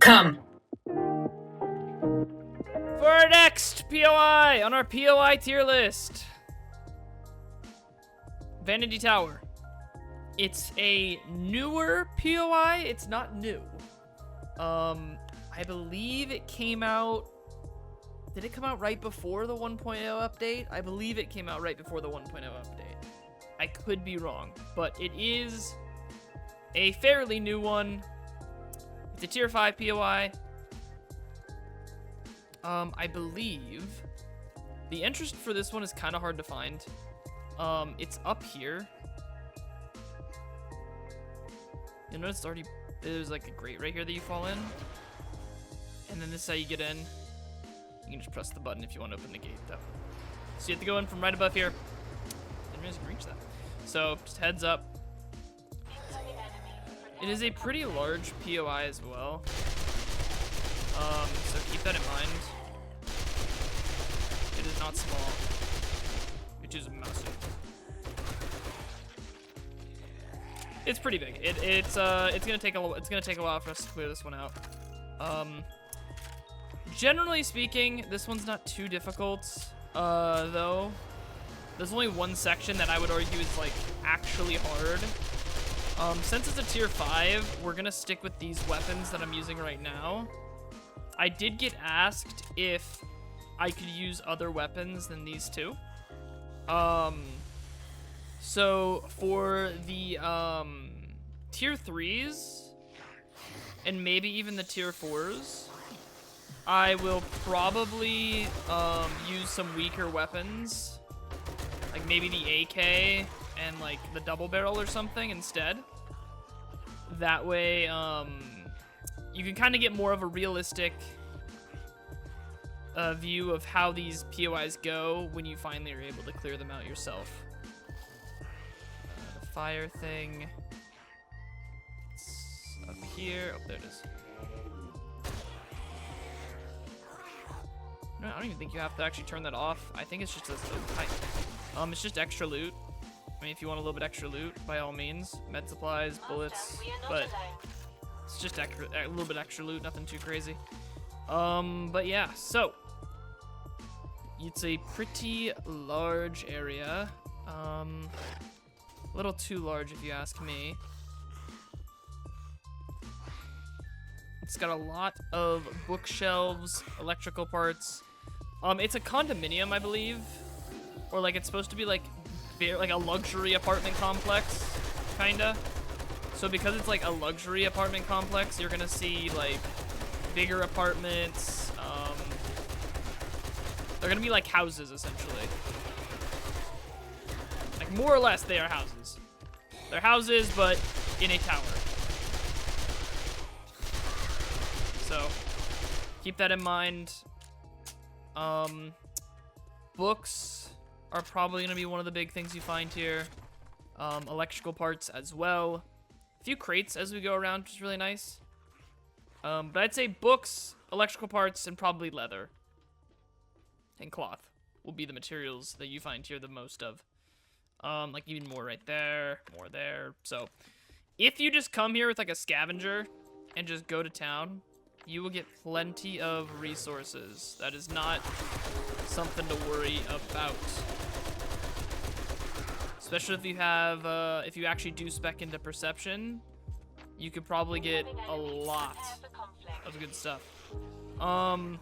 Come. For our next POI on our POI tier list, Vanity Tower. It's a newer POI. It's not new. I believe it came out. Did it come out right before the 1.0 update? I believe it came out right before the 1.0 update. I could be wrong, but it is a fairly new one. It's a tier 5 POI. I believe the entrance for this one is kind of hard to find. It's up here. You notice there's like a grate right here that you fall in. And then this is how you get in. You can just press the button if you want to open the gate, though. So you have to go in from right above here. Didn't realize you can reach that. So just heads up. It is a pretty large POI as well. So keep that in mind. It is not small. It is massive. It's pretty big. It's gonna take a while for us to clear this one out. Generally speaking, this one's not too difficult. Though, there's only one section that I would argue is like actually hard. Since it's a tier 5, we're gonna stick with these weapons that I'm using right now. I did get asked if I could use other weapons than these two. So for the tier 3s and maybe even the tier 4s, I will probably use some weaker weapons, like maybe the AK and like the double barrel or something instead. That way you can kind of get more of a realistic view of how these POIs go when you finally are able to clear them out yourself. The fire thing, it's up here. Oh, there it is. No, I don't even think you have to actually turn that off. I think it's just it's just extra loot. I mean, if you want a little bit extra loot, by all means, med supplies, bullets, but it's just a little bit extra loot, nothing too crazy. But yeah, so it's a pretty large area. A little too large if you ask me. It's got a lot of bookshelves, electrical parts. It's a condominium, I believe, or like it's supposed to be like a luxury apartment complex, kinda. So because it's like a luxury apartment complex, you're gonna see like bigger apartments. They're gonna be like houses essentially. Like more or less, they are houses. They're houses, but in a tower. So keep that in mind. Books are probably going to be one of the big things you find here. Electrical parts as well. A few crates as we go around, which is really nice. But I'd say books, electrical parts, and probably leather. And cloth will be the materials that you find here the most of. Like even more right there, more there. So if you just come here with like a scavenger and just go to town, you will get plenty of resources. That is not something to worry about. Especially if you have, if you actually do spec into perception, you could probably get a lot of good stuff. Now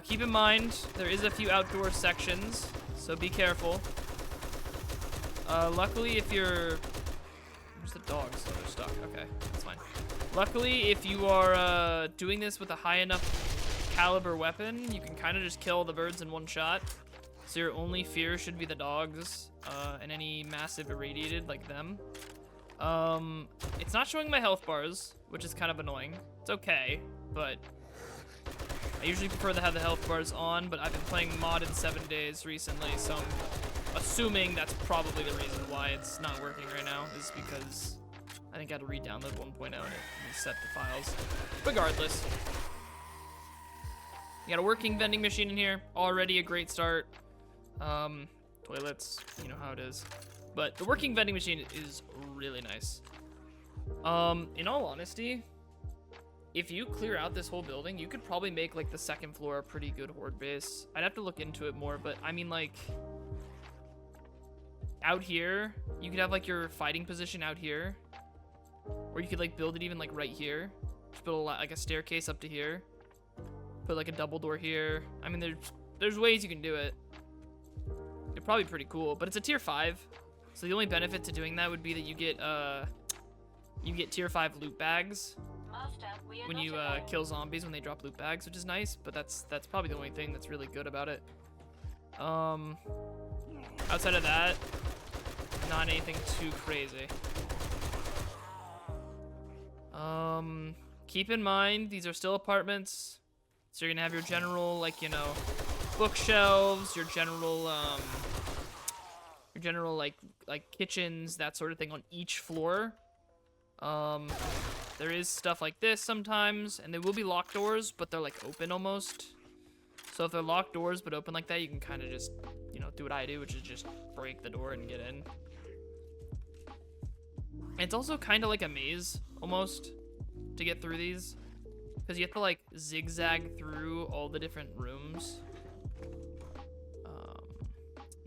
keep in mind, there is a few outdoor sections, so be careful. Luckily if you're, where's the dogs? Oh, they're stuck, okay, that's fine. Luckily, if you are doing this with a high enough caliber weapon, you can kind of just kill the birds in one shot. So your only fear should be the dogs and any massive irradiated like them. It's not showing my health bars, which is kind of annoying. It's okay, but I usually prefer to have the health bars on, but I've been playing modded 7 days recently, so I'm assuming that's probably the reason why it's not working right now, is because I think I had to re-download 1.0 and it reset the files. Regardless. You got a working vending machine in here. Already a great start. Toilets, you know how it is. But the working vending machine is really nice. In all honesty, if you clear out this whole building, you could probably make like the second floor a pretty good horde base. I'd have to look into it more, but I mean like out here, you could have like your fighting position out here, or you could like build it even like right here. Just build like a staircase up to here. Put like a double door here. I mean, there's ways you can do it. It's probably pretty cool, but it's a tier 5. So the only benefit to doing that would be that you get tier 5 loot bags when you kill zombies when they drop loot bags, which is nice, but that's probably the only thing that's really good about it. Outside of that, not anything too crazy. Keep in mind, these are still apartments, so you're gonna have your general, like, you know, bookshelves, your general like kitchens, that sort of thing on each floor. There is stuff like this sometimes, and they will be locked doors, but they're like open almost. So if they're locked doors but open like that, you can kind of just, you know, do what I do, which is just break the door and get in. It's also kind of like a maze almost to get through these, because you have to like zigzag through all the different rooms.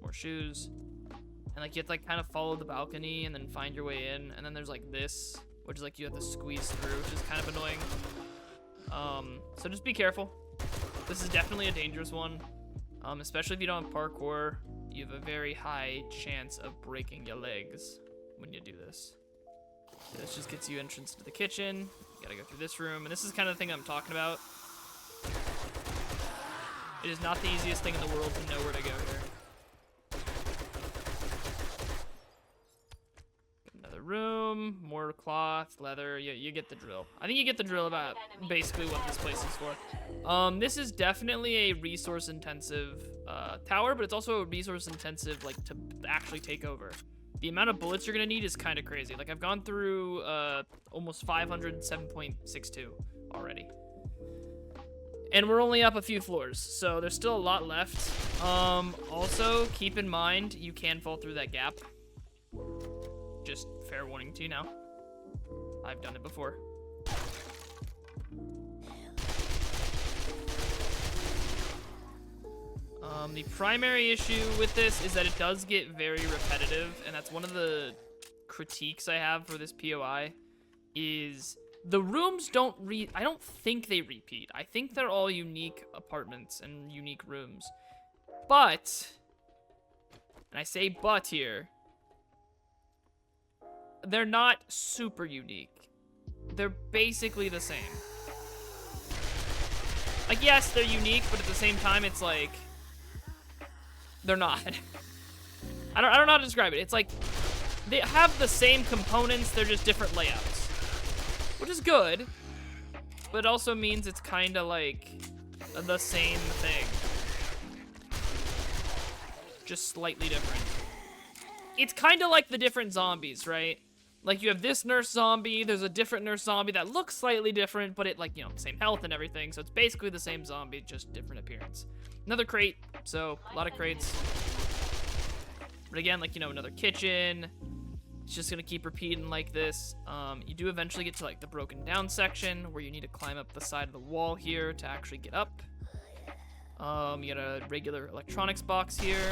More shoes. And like you have to like kind of follow the balcony and then find your way in. And then there's like this, which is like you have to squeeze through, which is kind of annoying. So just be careful. This is definitely a dangerous one. Especially if you don't have parkour, you have a very high chance of breaking your legs when you do this. So this just gets you entrance to the kitchen. You gotta go through this room, and this is kind of the thing I'm talking about. It is not the easiest thing in the world to know where to go here. Another room, more cloth, leather. You get the drill. I think you get the drill about basically what this place is for. This is definitely a resource-intensive tower, but it's also a resource-intensive, like, to actually take over. The amount of bullets you're gonna need is kind of crazy. Like, I've gone through almost 500, 7.62 already. And we're only up a few floors, so there's still a lot left. Also, keep in mind, you can fall through that gap. Just fair warning to you now. I've done it before. The primary issue with this is that it does get very repetitive, and that's one of the critiques I have for this POI, is the rooms don't I don't think they repeat. I think they're all unique apartments and unique rooms. But, and I say but here, they're not super unique. They're basically the same. Like, yes, they're unique, but at the same time, it's like, they're not. I don't know how to describe it. It's like, they have the same components, they're just different layouts. Which is good, but it also means it's kind of like the same thing. Just slightly different. It's kind of like the different zombies, right? Like, you have this nurse zombie, there's a different nurse zombie that looks slightly different, but it, like, you know, same health and everything, so it's basically the same zombie, just different appearance. Another crate, so a lot of crates. But again, like, you know, another kitchen. It's just gonna keep repeating like this. You do eventually get to, like, the broken down section, where you need to climb up the side of the wall here to actually get up. You got a regular electronics box here.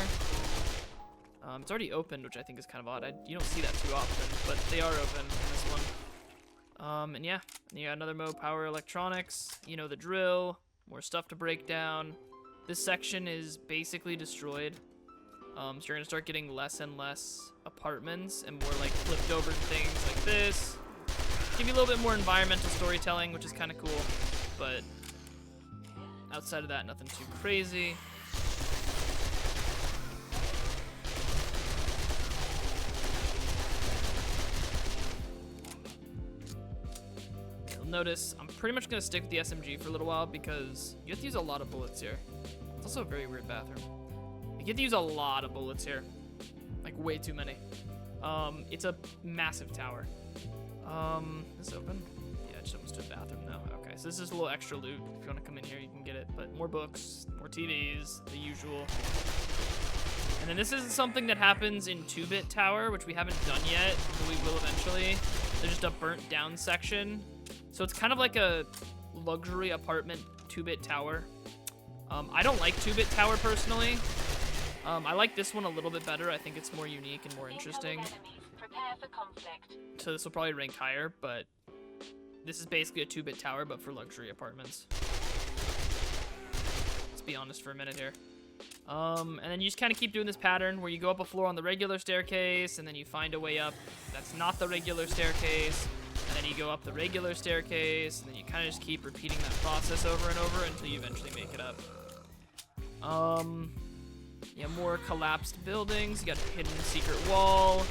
It's already opened, which I think is kind of odd. You don't see that too often, but they are open in this one. And yeah, you got another mode, power electronics. You know the drill. More stuff to break down. This section is basically destroyed. So you're gonna start getting less and less apartments and more like flipped over things like this. Give you a little bit more environmental storytelling, which is kind of cool. But outside of that, nothing too crazy. Notice I'm pretty much gonna stick with the SMG for a little while because you have to use a lot of bullets here. It's also a very weird bathroom. You have to use a lot of bullets here, like way too many. It's a massive tower. Is this open? Yeah, it just opens to a bathroom now. Okay, so this is a little extra loot. If you want to come in here, you can get it. But more books, more TVs, the usual. And then this is something that happens in 2-bit tower, which we haven't done yet, but we will eventually. There's just a burnt down section So it's kind of like a luxury apartment 2-bit tower. I don't like 2-bit tower personally. I like this one a little bit better. I think it's more unique and more interesting. So this will probably rank higher, but this is basically a 2-bit tower, but for luxury apartments. Let's be honest for a minute here. And then you just kind of keep doing this pattern where you go up a floor on the regular staircase, and then you find a way up that's not the regular staircase, and then you go up the regular staircase, and then you kind of just keep repeating that process over and over until you eventually make it up. Yeah, more collapsed buildings. You got a hidden secret wall.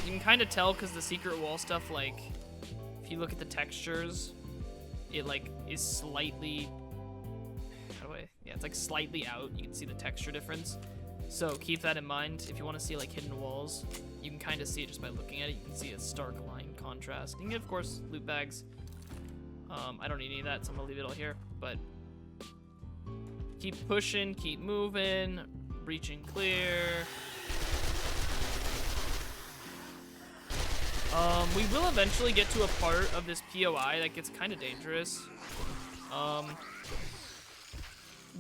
You can kind of tell because the secret wall stuff, like, if you look at the textures, it, like, is slightly... Yeah, it's, like, slightly out. You can see the texture difference. So keep that in mind. If you want to see, like, hidden walls, you can kind of see it just by looking at it. You can see a stark line contrast. You can get, of course, loot bags. I don't need any of that, so I'm going to leave it all here. But keep pushing, keep moving, reaching clear. We will eventually get to a part of this POI that gets kind of dangerous.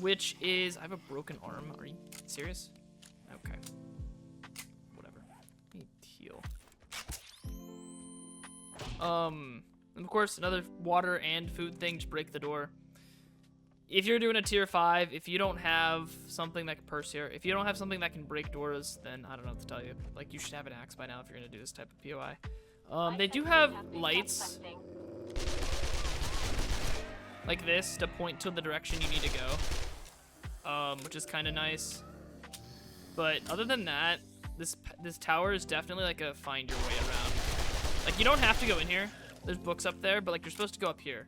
Which is... I have a broken arm. Are you serious? Okay. Whatever. Let me heal. And of course, another water and food thing to break the door. If you're doing a tier 5, if you don't have something that can purse here, if you don't have something that can break doors, then I don't know what to tell you. Like, you should have an axe by now if you're going to do this type of POI. They do have lights like this to point to the direction you need to go, which is kind of nice. But other than that, this tower is definitely like a find your way around. Like, you don't have to go in here. There's books up there, but like you're supposed to go up here.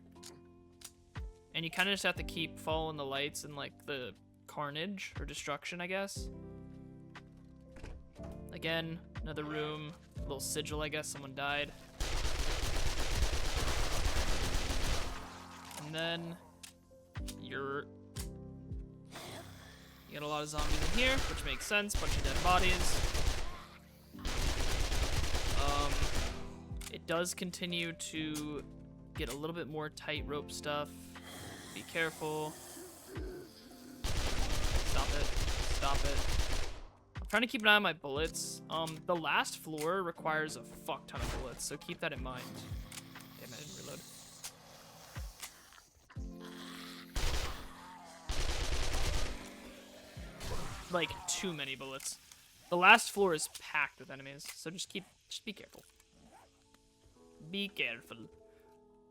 And you kind of just have to keep following the lights and like the carnage or destruction, I guess. Again, another room, a little sigil, I guess someone died. And then you got a lot of zombies in here, which makes sense. Bunch of dead bodies. It does continue to get a little bit more tightrope stuff. Be careful. Stop it. Stop it. I'm trying to keep an eye on my bullets. The last floor requires a fuck ton of bullets, so keep that in mind. Damn, I didn't reload. Like, too many bullets. The last floor is packed with enemies, so just be careful. Be careful.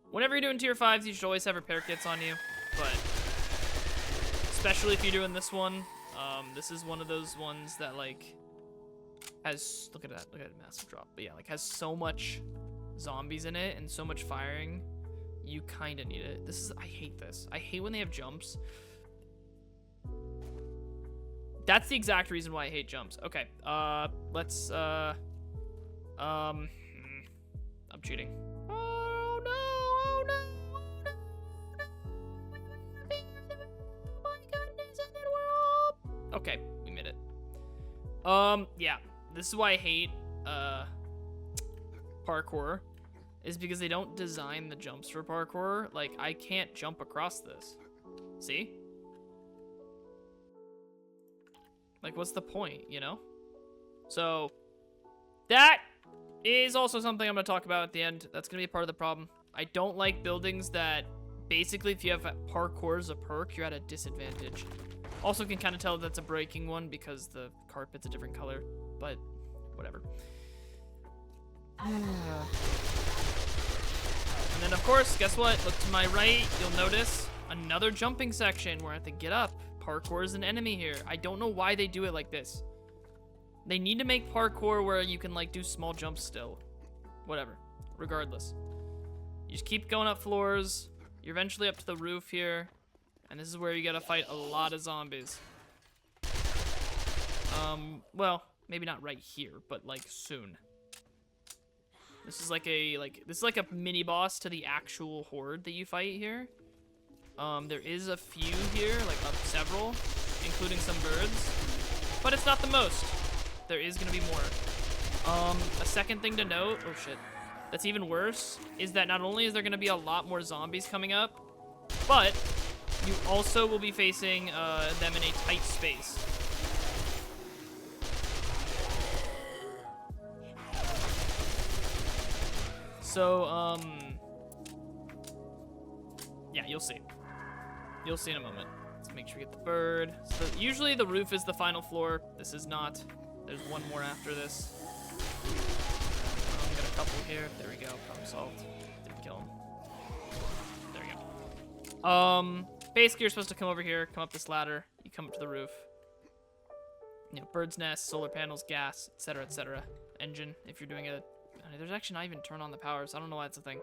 Whenever you're doing tier 5s, you should always have repair kits on you, but especially if you're doing this one, this is one of those ones that like has, look at that massive drop, but yeah, like has so much zombies in it and so much firing, you kind of need it. I hate this. I hate when they have jumps. That's the exact reason why I hate jumps. Okay, let's, I'm cheating. Oh no, oh no, oh no, oh my goodness, and then we're up. Okay, we made it. Yeah, this is why I hate, parkour, is because they don't design the jumps for parkour. Like, I can't jump across this. See? Like, what's the point, you know? So, that is also something I'm going to talk about at the end. That's going to be a part of the problem. I don't like buildings that, basically, if you have parkour as a perk, you're at a disadvantage. Also can kind of tell that's a breaking one because the carpet's a different color, but whatever. And then, of course, guess what? Look to my right, you'll notice another jumping section where I have to get up. Parkour is an enemy here. I don't know why they do it like this. They need to make parkour where you can like do small jumps still. Whatever. Regardless. You just keep going up floors. You're eventually up to the roof here. And this is where you gotta fight a lot of zombies. Well, maybe not right here, but like soon. This is like a mini boss to the actual horde that you fight here. There is a few here, like several, including some birds, but it's not the most. There is gonna be more. A second thing to note, oh shit. that's even worse is that not only is there going to be a lot more zombies coming up, but you also will be facing them in a tight space. So, yeah, you'll see. You'll see in a moment. Let's make sure we get the bird. So usually the roof is the final floor. This is not. There's one more after this. Got a couple here. There we go. Problem solved. Didn't kill him. There we go. Basically, you're supposed to come over here, come up this ladder. You come up to the roof. You know, bird's nest, solar panels, gas, etc., etc. Engine, if you're doing a... There's actually not even turn on the power, so I don't know why it's a thing.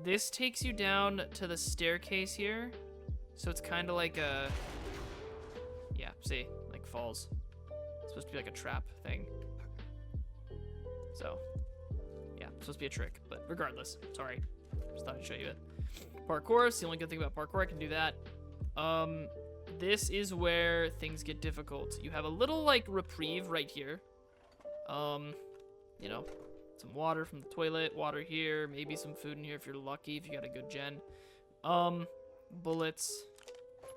This takes you down to the staircase here. So it's kind of like a... Yeah, see? Like falls. It's supposed to be like a trap thing. So, yeah, it's supposed to be a trick. But regardless, sorry. Just thought I'd show you it. Parkour, it's the only good thing about parkour. I can do that. This is where things get difficult. You have a little, like, reprieve right here. You know, some water from the toilet, water here, maybe some food in here if you're lucky, if you got a good gen. Bullets.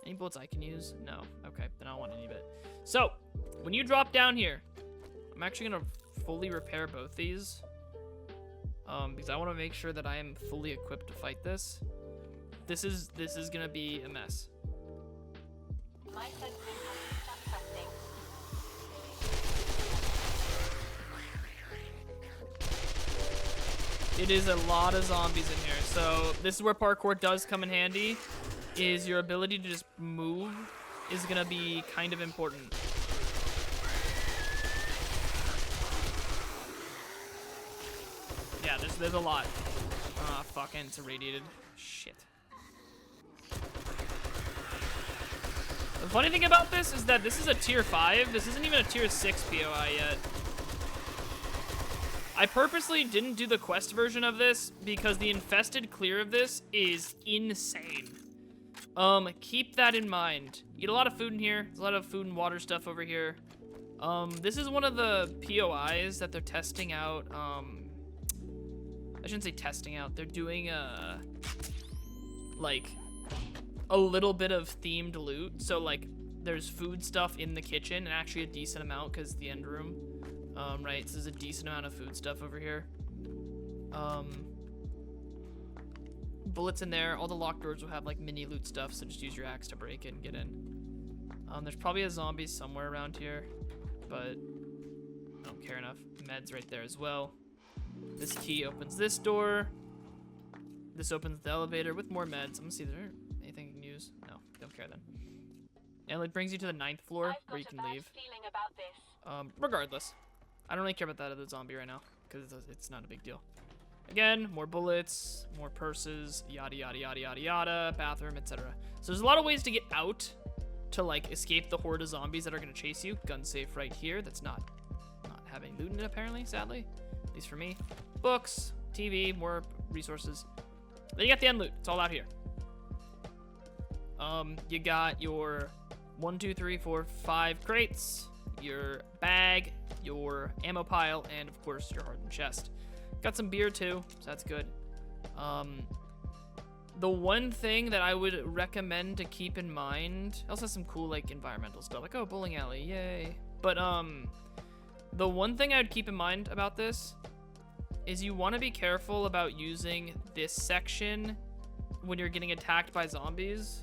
Any bullets I can use? No. Okay, then I don't want any of it. So, when you drop down here, I'm actually gonna fully repair both these. Because I want to make sure that I am fully equipped to fight this. This is gonna be a mess. My It is a lot of zombies in here. So this is where parkour does come in handy, is your ability to just move is gonna be kind of important. Yeah, there's a lot. Ah, fucking, it's irradiated. Shit. The funny thing about this is that this is a tier 5. This isn't even a tier 6 POI yet. I purposely didn't do the quest version of this because the infested clear of this is insane. Keep that in mind. Eat a lot of food in here. There's a lot of food and water stuff over here. This is one of the POIs that they're testing out. I shouldn't say testing out. They're doing like a little bit of themed loot. So like there's food stuff in the kitchen and actually a decent amount because the end room. Right, so there's a decent amount of food stuff over here. Bullets in there. All the locked doors will have like mini loot stuff, so just use your axe to break it and get in. There's probably a zombie somewhere around here, but I don't care enough. Meds right there as well. This key opens this door. This opens the elevator with more meds. I'm gonna see if there's anything you can use. No, don't care then. And it brings you to the 9th floor where you can leave. Regardless, I don't really care about that other zombie right now because it's not a big deal. Again, more bullets, more purses, yada yada yada yada yada, bathroom, etc. So there's a lot of ways to get out to like escape the horde of zombies that are gonna chase you. Gun safe right here. That's not having loot in it apparently, sadly, at least for me. Books, TV, more resources. Then you got the end loot. It's all out here. You got your 1, 2, 3, 4, 5 crates, your bag, your ammo pile, and of course your hardened chest. Got some beer too, so that's good. The one thing that I would recommend to keep in mind, also has some cool like environmental stuff, like, oh, bowling alley, yay. But the one thing I would keep in mind about this is you want to be careful about using this section when you're getting attacked by zombies.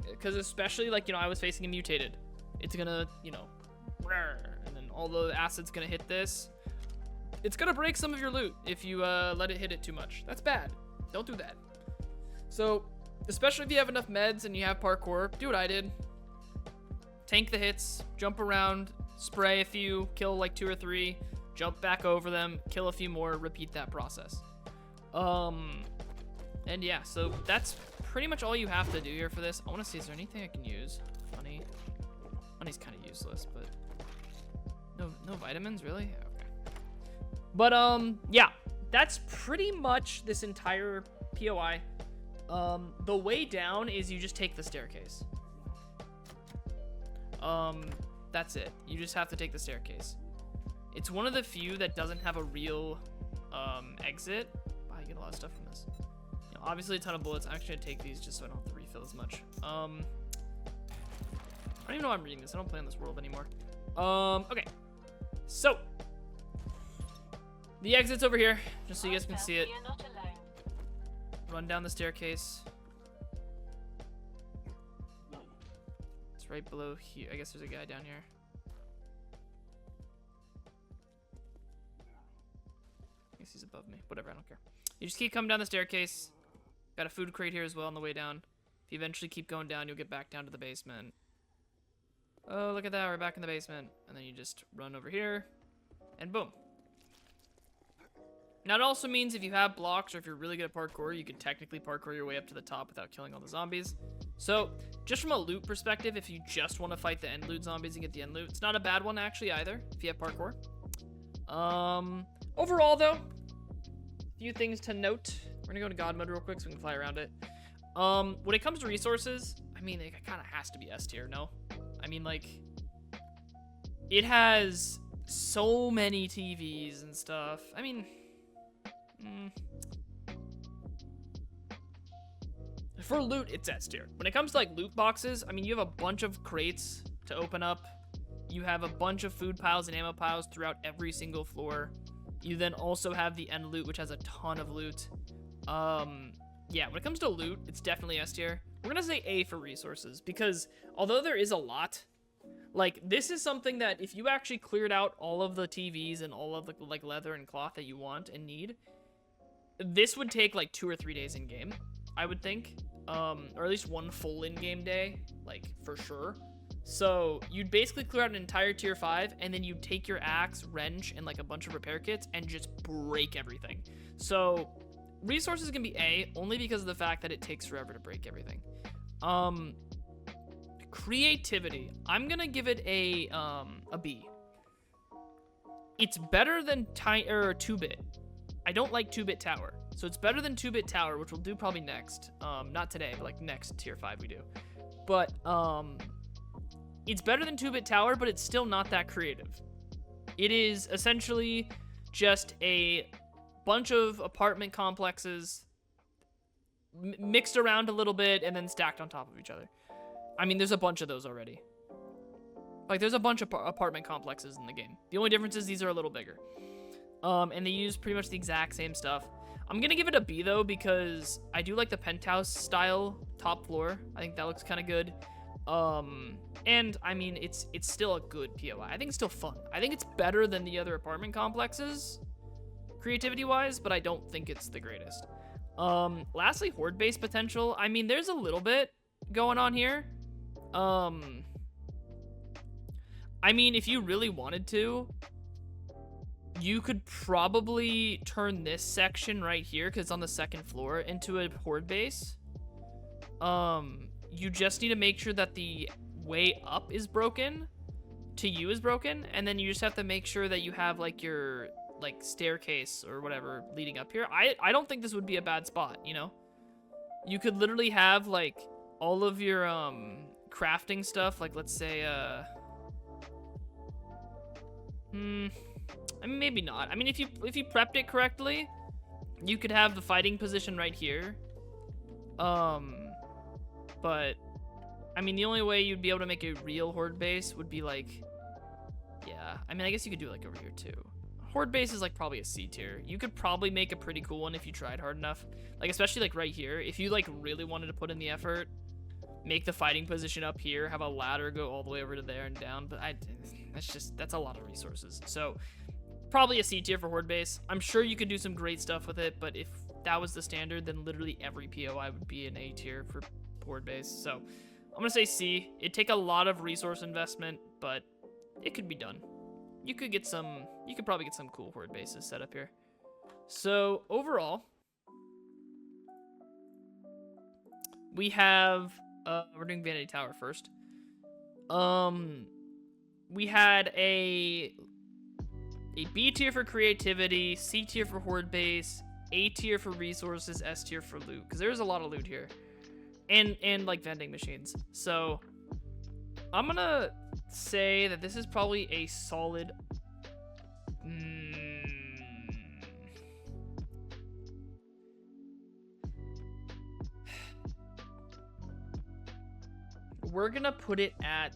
Because especially, like, you know, I was facing a mutated. It's gonna, you know, and then all the acid's gonna hit this. It's gonna break some of your loot if you let it hit it too much. That's bad. Don't do that. So, especially if you have enough meds and you have parkour, do what I did. Tank the hits, jump around, spray a few, kill like 2 or 3, jump back over them, kill a few more, repeat that process. And yeah, so that's pretty much all you have to do here for this. I want to see, is there anything I can use? Honey. Honey's kind of useless, but no vitamins, really? Okay. But yeah, that's pretty much this entire POI. The way down is you just take the staircase. That's it. You just have to take the staircase. It's one of the few that doesn't have a real exit. Wow, you get a lot of stuff from this. You know, obviously a ton of bullets. I'm actually gonna take these just so I don't have to refill as much. I don't even know why I'm reading this. I don't play on this world anymore. Okay. So the exit's over here, just so you guys can see it. Run down the staircase. It's right below here. I guess there's a guy down here. I guess he's above me. Whatever, I don't care. You just keep coming down the staircase. Got a food crate here as well on the way down. If you eventually keep going down, you'll get back down to the basement. Oh, look at that. We're back in the basement. And then you just run over here. And boom. Now, it also means if you have blocks or if you're really good at parkour, you can technically parkour your way up to the top without killing all the zombies. So, just from a loot perspective, if you just want to fight the end loot zombies and get the end loot, it's not a bad one, actually, either, if you have parkour. Overall, though, a few things to note. We're going to go to God mode real quick so we can fly around it. When it comes to resources, I mean, it kind of has to be S tier, no? I mean, like, it has so many TVs and stuff. I mean... For loot, it's S tier. When it comes to like loot boxes, I mean, you have a bunch of crates to open up. You have a bunch of food piles and ammo piles throughout every single floor. You then also have the end loot, which has a ton of loot. Yeah, when it comes to loot, it's definitely S tier. We're gonna say A for resources because although there is a lot, like this is something that if you actually cleared out all of the TVs and all of the like leather and cloth that you want and need, this would take like 2 or 3 days in game, I would think, or at least one full in-game day, like for sure. So you'd basically clear out an entire tier 5, and then you'd take your axe, wrench, and like a bunch of repair kits, and just break everything. So resources can be A, only because of the fact that it takes forever to break everything. Creativity, I'm gonna give it a B. It's better than 2-bit. I don't like 2-bit tower, so it's better than 2-bit tower, which we'll do probably next. Not today, but like next tier 5 we do. But it's better than 2-bit tower, but it's still not that creative. It is essentially just a bunch of apartment complexes mixed around a little bit and then stacked on top of each other. I mean, there's a bunch of those already. Like, there's a bunch of apartment complexes in the game. The only difference is these are a little bigger. And they use pretty much the exact same stuff. I'm gonna give it a B though because I do like the penthouse style top floor. I think that looks kind of good. And I mean it's still a good POI. I think it's still fun. I think it's better than the other apartment complexes, creativity wise, but I don't think it's the greatest. Lastly, horde base potential. I mean there's a little bit going on here. I mean if you really wanted to, you could probably turn this section right here, because it's on the 2nd floor, into a horde base. You just need to make sure that the way up is broken, to you is broken, and then you just have to make sure that you have like your like staircase or whatever leading up here. I don't think this would be a bad spot, you know? You could literally have like all of your crafting stuff, like let's say I mean, maybe not. I mean, if you prepped it correctly, you could have the fighting position right here. But I mean, the only way you'd be able to make a real horde base would be like, yeah. I mean, I guess you could do it like over here too. Horde base is like probably a C tier. You could probably make a pretty cool one if you tried hard enough. Like especially like right here, if you like really wanted to put in the effort, make the fighting position up here, have a ladder go all the way over to there and down. But that's a lot of resources. So probably a C tier for horde base. I'm sure you could do some great stuff with it, but if that was the standard, then literally every POI would be an A tier for horde base. So I'm gonna say C. It'd take a lot of resource investment, but it could be done. You could probably get some cool horde bases set up here. So overall, we have we're doing Vanity Tower first. We had a B tier for creativity, C tier for horde base, A tier for resources, S tier for loot, because there's a lot of loot here, and like vending machines. So I'm gonna say that this is probably a solid we're gonna put it at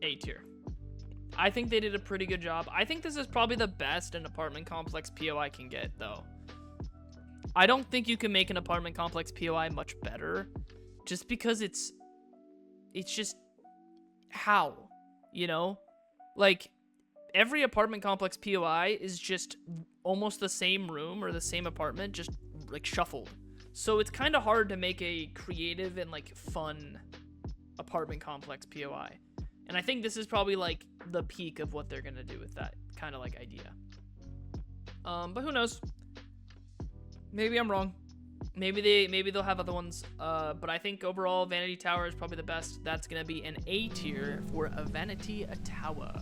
A tier. I think they did a pretty good job. I think this is probably the best an apartment complex POI can get, though. I don't think you can make an apartment complex POI much better, just because it's just how, you know? Like, every apartment complex POI is just almost the same room or the same apartment, just like shuffled. So it's kind of hard to make a creative and like fun apartment complex POI. And I think this is probably like the peak of what they're gonna do with that kind of like idea. But who knows? Maybe I'm wrong. Maybe they'll have other ones. But I think overall Vanity Tower is probably the best. That's gonna be an A tier for a Vanity Tower.